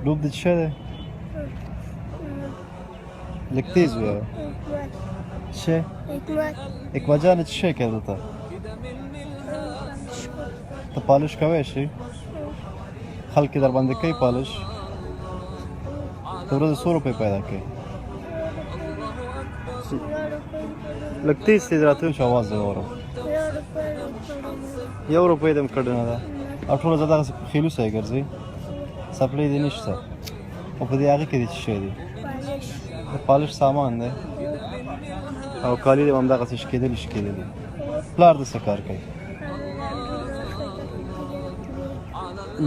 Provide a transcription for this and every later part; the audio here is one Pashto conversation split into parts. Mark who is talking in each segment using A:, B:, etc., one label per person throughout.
A: لوب دې څه دی لږ تیز ووایه څه اکبر جانه څه شی کوي دلته ته پالش کوی شي خلک یې در باندې کوي پالش د ورځې څو روپۍ پیدا کوي لږ تیز تیز راته ویم چې اواز دې واورم 1 روپۍ دې هم کړې نه ده او ټوله زه دغسې په خیلو سره یې ګرځئ سپلی دې نشته او په دې هغې کې دې څه شی دی د پالش سامان دی او کالي دې هم همدغسې شکېدلي پلار دې څه کار کوي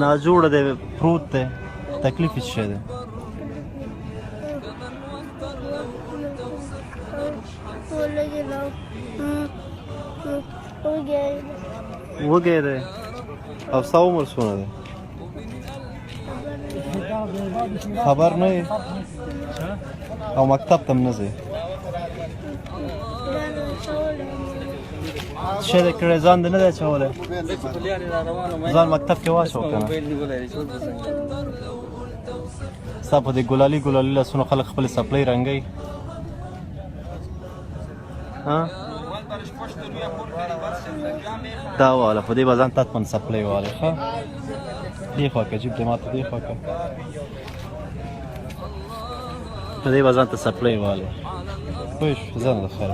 A: ناجوړه دی پروت دی تکلیف یې څه شی دی وږی دی او ستا عمر څونه دی خبر نه یې او مکتب ته هم نه ځې څه شی دې کړی ځان دې نه دی اچولی ځان مکتب کې واچوه که نه ستا په دې ګلالي لاسونو خلک خپلې سپلۍ رنګوي دا واله په دې به ځان تطمن سپلۍ والی ښه دې خوا که جیب دې ما ته دې خوا که په دې به ځان ته سپلۍ والی پوه شو ځان د خیر